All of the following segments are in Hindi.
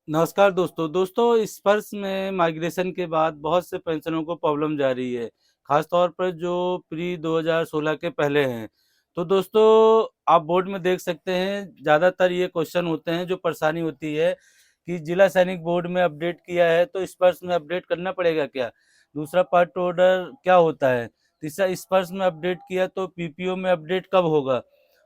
नमस्कार दोस्तों इस वर्ष में माइग्रेशन के बाद बहुत से पेंशनरों को प्रॉब्लम जा रही है। खास तौर पर जो प्री 2016 के पहले हैं। तो दोस्तों आप बोर्ड में देख सकते हैं, ज़्यादातर ये क्वेश्चन होते हैं, जो परेशानी होती है कि जिला सैनिक बोर्ड में अपडेट किया है तो इस वर्ष में अपडेट करना पड़ेगा क्या? दूसरा पार्ट ऑर्डर क्या होता है? तीसरा इस वर्ष में अपडेट किया तो पीपीओ में अपडेट कब होगा?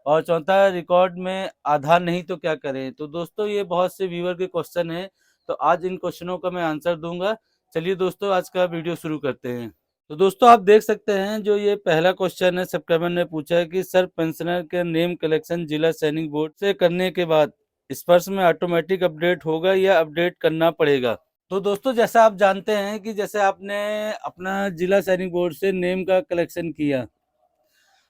और चौथा रिकॉर्ड में आधार नहीं तो क्या करें? तो दोस्तों ये बहुत से व्यूअर के क्वेश्चन हैं, तो आज इन क्वेश्चनों का मैं आंसर दूंगा। चलिए दोस्तों आज का वीडियो शुरू करते हैं। तो दोस्तों आप देख सकते हैं, जो ये पहला क्वेश्चन है, सब्सक्राइबर ने पूछा है कि सर पेंशनर के नेम कलेक्शन जिला सैनिक बोर्ड से करने के बाद स्पर्श में ऑटोमेटिक अपडेट होगा या अपडेट करना पड़ेगा? तो दोस्तों जैसा आप जानते हैं कि जैसे आपने अपना जिला सैनिक बोर्ड से नेम का कलेक्शन किया,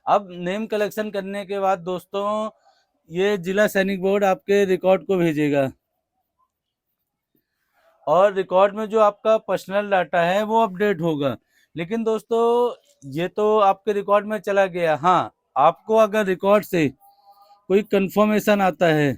अब नेम कलेक्शन करने के बाद दोस्तों ये जिला सैनिक बोर्ड आपके रिकॉर्ड को भेजेगा, और रिकॉर्ड में जो आपका पर्सनल डाटा है वो अपडेट होगा। लेकिन दोस्तों ये तो आपके रिकॉर्ड में चला गया। हाँ, आपको अगर रिकॉर्ड से कोई कंफर्मेशन आता है,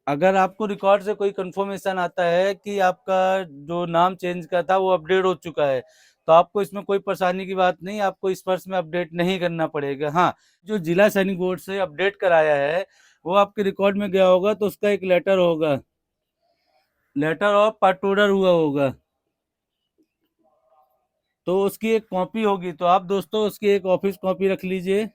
अगर आपको रिकॉर्ड से कोई कंफर्मेशन आता है कि आपका जो नाम चेंज का था वो अपडेट हो चुका है, तो आपको इसमें कोई परेशानी की बात नहीं, आपको इस वर्ष में अपडेट नहीं करना पड़ेगा। हाँ, जो जिला सैनिक बोर्ड से अपडेट कराया है वो आपके रिकॉर्ड में गया होगा, तो उसका एक लेटर होगा, लेटर ऑफ पार्ट ऑर्डर हुआ होगा, तो उसकी एक कॉपी होगी। तो आप दोस्तों उसकी एक ऑफिस कॉपी रख लीजिए।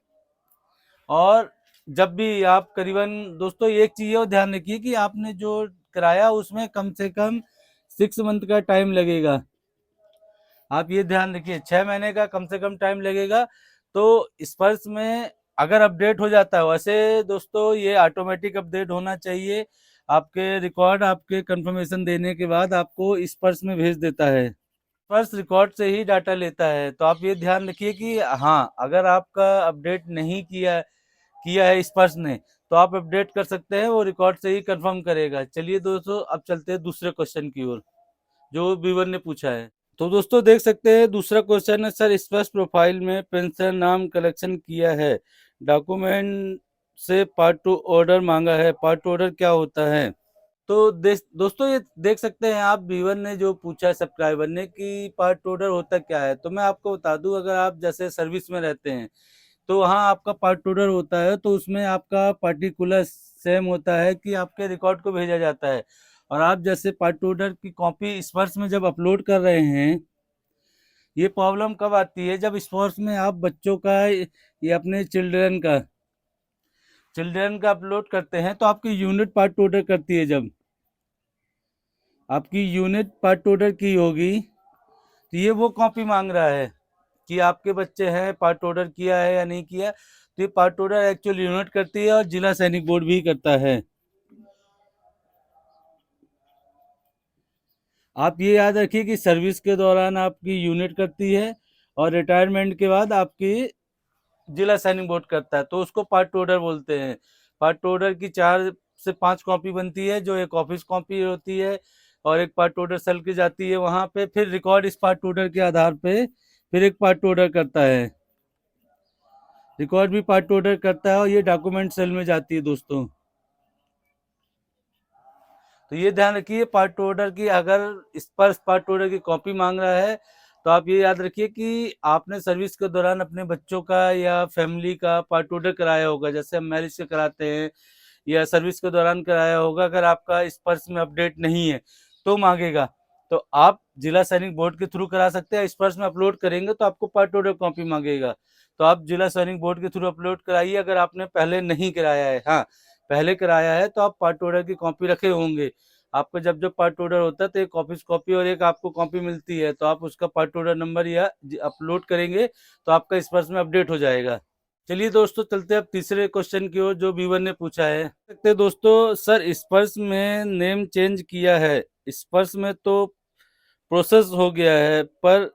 और जब भी आप करीबन दोस्तों एक चीज़ और ध्यान रखिए कि आपने जो कराया उसमें कम से कम 6 मंथ का टाइम लगेगा। आप ये ध्यान रखिए, 6 महीने का कम से कम टाइम लगेगा। तो इस वर्ष में अगर अपडेट हो जाता है, वैसे दोस्तों ये ऑटोमेटिक अपडेट होना चाहिए। आपके रिकॉर्ड आपके कंफर्मेशन देने के बाद आपको इस पर्स में भेज देता है। पर्स रिकॉर्ड से ही डाटा लेता है, तो आप ये ध्यान रखिए कि हाँ, अगर आपका अपडेट नहीं किया किया है इस पर्स ने, तो आप अपडेट कर सकते हैं, वो रिकॉर्ड से ही कंफर्म करेगा। चलिए दोस्तों अब चलते हैं दूसरे क्वेश्चन की ओर, जो व्यूअर ने पूछा है। तो दोस्तों देख सकते हैं दूसरा क्वेश्चन है, सर स्पष्ट प्रोफाइल में पेंशन नाम कलेक्शन किया है, डॉक्यूमेंट से पार्ट टू ऑर्डर मांगा है, पार्ट ऑर्डर क्या होता है? तो दोस्तों ये देख सकते हैं आप, व्यूअर ने जो पूछा है सब्सक्राइबर ने कि पार्ट ऑर्डर होता क्या है, तो मैं आपको बता दूं, अगर आप जैसे सर्विस में रहते हैं तो वहाँ आपका पार्ट ऑर्डर होता है, तो उसमें आपका पार्टिकुलर सेम होता है कि आपके रिकॉर्ड को भेजा जाता है। और आप जैसे पार्ट ऑर्डर की कॉपी स्पर्श में जब अपलोड कर रहे हैं, ये प्रॉब्लम कब आती है? जब स्पर्श में आप बच्चों का ये अपने चिल्ड्रन का अपलोड करते हैं, तो आपकी यूनिट पार्ट ऑर्डर करती है। जब आपकी यूनिट पार्ट ऑर्डर की होगी, तो ये वो कॉपी मांग रहा है कि आपके बच्चे हैं, पार्ट ऑर्डर किया है या नहीं किया। तो ये पार्ट ऑर्डर एक्चुअल यूनिट करती है और जिला सैनिक बोर्ड भी करता है। आप ये याद रखिए कि सर्विस के दौरान आपकी यूनिट करती है, और रिटायरमेंट के बाद आपकी जिला सैनिक बोर्ड करता है, तो उसको पार्ट ऑर्डर बोलते हैं। पार्ट ऑर्डर की 4 से 5 कॉपी बनती है, जो एक ऑफिस कॉपी होती है, और एक पार्ट ऑर्डर सेल की जाती है वहां पे, फिर रिकॉर्ड इस पार्ट ऑर्डर के आधार पे फिर एक पार्ट ऑर्डर करता है, रिकॉर्ड भी पार्ट ऑर्डर करता है, और ये डॉक्यूमेंट सेल में जाती है दोस्तों। तो ये ध्यान रखिए, पार्ट ऑर्डर की अगर इस पर पार्ट ऑर्डर की कॉपी मांग रहा है, तो आप ये याद रखिए कि आपने सर्विस के दौरान अपने बच्चों का या फैमिली का पार्ट ऑर्डर कराया होगा, जैसे हम मैरिज के कराते हैं, या सर्विस के दौरान कराया होगा। अगर आपका इस पर्स में अपडेट नहीं है तो मांगेगा। तो आप जिला सैनिक बोर्ड के थ्रू करा सकते हैं, इस पर्स में अपलोड करेंगे तो आपको पार्ट ऑर्डर कॉपी मांगेगा। तो आप जिला सैनिक बोर्ड के थ्रू अपलोड कराइए, अगर आपने पहले नहीं कराया है। हाँ, पहले कराया है तो आप पार्ट ऑर्डर की कॉपी रखे होंगे। आपको जब जब पार्ट ऑर्डर होता है तो एक ऑफिस कॉपी और एक आपको कॉपी मिलती है, तो आप उसका पार्ट ऑर्डर नंबर या अपलोड करेंगे तो आपका इस पर्स में अपडेट हो जाएगा। चलिए दोस्तों चलते हैं अब तीसरे क्वेश्चन की ओर, जो व्यूअर ने पूछा है। सकते हैं दोस्तों, सर स्पर्श में नेम चेंज किया है, स्पर्श में तो प्रोसेस हो गया है, पर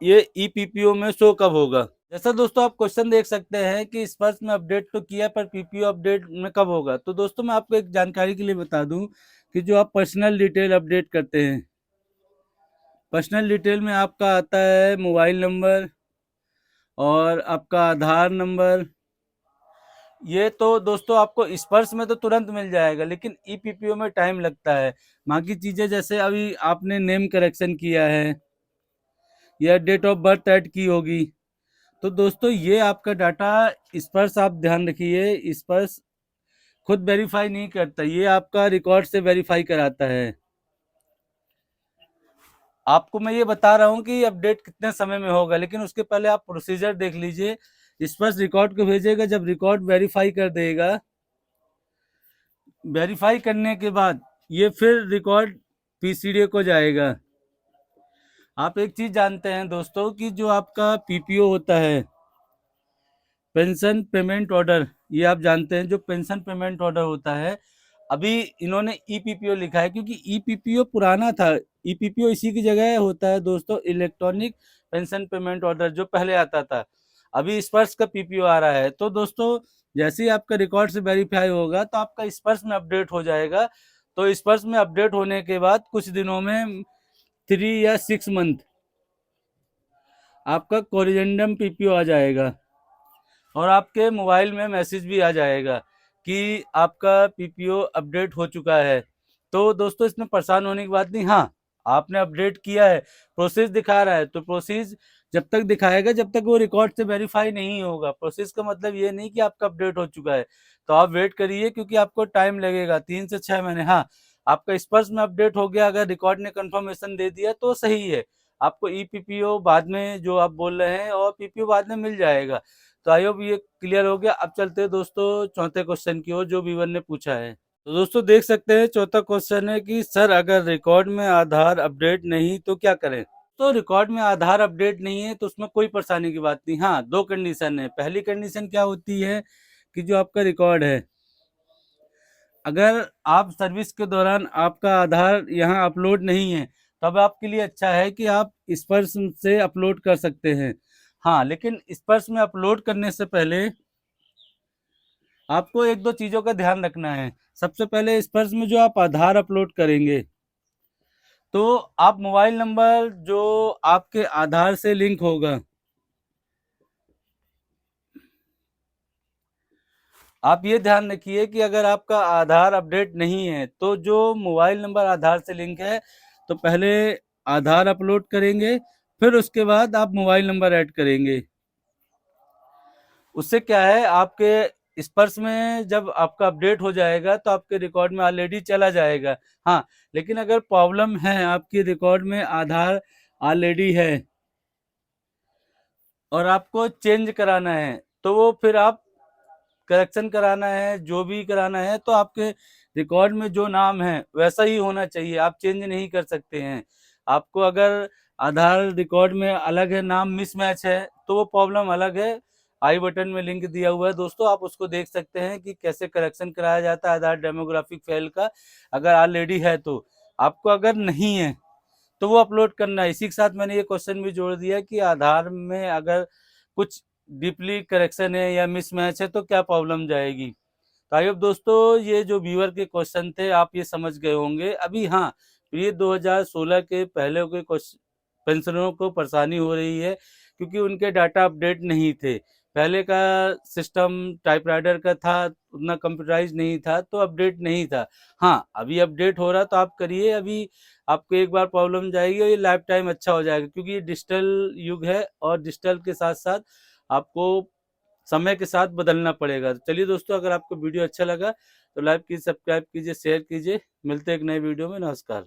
ये ईपीपीओ में शो कब होगा? जैसा दोस्तों आप क्वेश्चन देख सकते हैं कि स्पर्श में अपडेट तो किया, पर पीपीओ अपडेट में कब होगा? तो दोस्तों मैं आपको एक जानकारी के लिए बता दूं कि जो आप पर्सनल डिटेल अपडेट करते हैं, पर्सनल डिटेल में आपका आता है मोबाइल नंबर, और आपका आधार नंबर, ये तो दोस्तों आपको स्पर्श में तो तुरंत मिल जाएगा, लेकिन ईपीपीओ में टाइम लगता है। बाकी चीजें जैसे अभी आपने नेम करेक्शन किया है या डेट ऑफ बर्थ ऐड की होगी, तो दोस्तों ये आपका डाटा स्पर्श, आप ध्यान रखिए, स्पर्श खुद वेरीफाई नहीं करता, ये आपका रिकॉर्ड से वेरीफाई कराता है। आपको मैं ये बता रहा हूँ कि अपडेट कितने समय में होगा, लेकिन उसके पहले आप प्रोसीजर देख लीजिए। स्पर्श रिकॉर्ड को भेजेगा, जब रिकॉर्ड वेरीफाई कर देगा, वेरीफाई करने के बाद ये फिर रिकॉर्ड पीसीडीए को जाएगा। आप एक चीज जानते हैं दोस्तों कि जो आपका पीपीओ होता है, पेंशन पेमेंट ऑर्डर, ये आप जानते हैं जो पेंशन पेमेंट ऑर्डर होता है, अभी इन्होंने ईपीपीओ लिखा है क्योंकि ईपीपीओ पुराना था। ईपीपीओ इसी की जगह होता है दोस्तों, इलेक्ट्रॉनिक पेंशन पेमेंट ऑर्डर, जो पहले आता था। अभी स्पर्श का पीपीओ आ रहा है, तो दोस्तों जैसे ही आपका रिकॉर्ड से वेरीफाई होगा तो आपका स्पर्श में अपडेट हो जाएगा। तो स्पर्श में अपडेट होने के बाद कुछ दिनों में 3 या 6 मंथ आपका कोरिजेंडम पीपीओ आ जाएगा और आपके मोबाइल में मैसेज भी आ जाएगा कि आपका पीपीओ अपडेट हो चुका है। तो दोस्तों इसमें परेशान होने की बात नहीं। हाँ, आपने अपडेट किया है, प्रोसेस दिखा रहा है, तो प्रोसेस जब तक दिखाएगा जब तक वो रिकॉर्ड से वेरीफाई नहीं होगा। प्रोसेस का मतलब ये नहीं कि आपका अपडेट हो चुका है। तो आप वेट करिए, क्योंकि आपको टाइम लगेगा 3 से 6 महीने। हाँ, आपका स्पर्श में अपडेट हो गया, अगर रिकॉर्ड ने कंफर्मेशन दे दिया तो सही है। आपको ईपीपीओ बाद में जो आप बोल रहे हैं, और पीपीओ बाद में मिल जाएगा। तो आई होप ये क्लियर हो गया। अब चलते हैं दोस्तों चौथे क्वेश्चन की ओर, जो विवन ने पूछा है। तो दोस्तों देख सकते हैं चौथा क्वेश्चन है कि सर अगर रिकॉर्ड में आधार अपडेट नहीं तो क्या करें। तो रिकॉर्ड में आधार अपडेट नहीं है तो उसमें कोई परेशानी की बात नहीं। हाँ, दो कंडीशन है। पहली कंडीशन क्या होती है कि जो आपका रिकॉर्ड है, अगर आप सर्विस के दौरान आपका आधार यहाँ अपलोड नहीं है, तब आपके लिए अच्छा है कि आप स्पर्श से अपलोड कर सकते हैं। हाँ, लेकिन स्पर्श में अपलोड करने से पहले आपको एक दो चीजों का ध्यान रखना है। सबसे पहले स्पर्श में जो आप आधार अपलोड करेंगे, तो आप मोबाइल नंबर जो आपके आधार से लिंक होगा, आप ये ध्यान रखिए कि अगर आपका आधार अपडेट नहीं है तो जो मोबाइल नंबर आधार से लिंक है, तो पहले आधार अपलोड करेंगे, फिर उसके बाद आप मोबाइल नंबर ऐड करेंगे। उससे क्या है, आपके स्पर्श में जब आपका अपडेट हो जाएगा तो आपके रिकॉर्ड में ऑलरेडी चला जाएगा। हाँ, लेकिन अगर प्रॉब्लम है, आपके रिकॉर्ड में आधार ऑलरेडी है और आपको चेंज कराना है, तो वो फिर आप करेक्शन कराना है, जो भी कराना है, तो आपके रिकॉर्ड में जो नाम है वैसा ही होना चाहिए, आप चेंज नहीं कर सकते हैं। आपको अगर आधार रिकॉर्ड में अलग है, नाम मिसमैच है, तो वो प्रॉब्लम अलग है। आई बटन में लिंक दिया हुआ है दोस्तों, आप उसको देख सकते हैं कि कैसे करेक्शन कराया जाता है आधार डेमोग्राफिक फाइल का। अगर ऑलरेडी है तो आपको, अगर नहीं है तो वो अपलोड करना है। इसी के साथ मैंने ये क्वेश्चन भी जोड़ दिया कि आधार में अगर कुछ डीपली करेक्शन है या मिसमैच है तो क्या प्रॉब्लम जाएगी। तो आई होप दोस्तों ये जो व्यूअर के क्वेश्चन थे आप ये समझ गए होंगे। अभी हाँ, ये 2016 के पहले के पेंशनरों को परेशानी हो रही है, क्योंकि उनके डाटा अपडेट नहीं थे। पहले का सिस्टम टाइपराइटर का था, उतना कंप्यूटराइज नहीं था, तो अपडेट नहीं था। हाँ, अभी अपडेट हो रहा तो आप करिए। अभी आपको एक बार प्रॉब्लम जाएगी और ये लाइफ टाइम अच्छा हो जाएगा, क्योंकि ये डिजिटल युग है और डिजिटल के साथ साथ आपको समय के साथ बदलना पड़ेगा। तो चलिए दोस्तों, अगर आपको वीडियो अच्छा लगा तो लाइक कीजिए, सब्सक्राइब कीजिए, शेयर कीजिए। मिलते हैं एक नए वीडियो में। नमस्कार।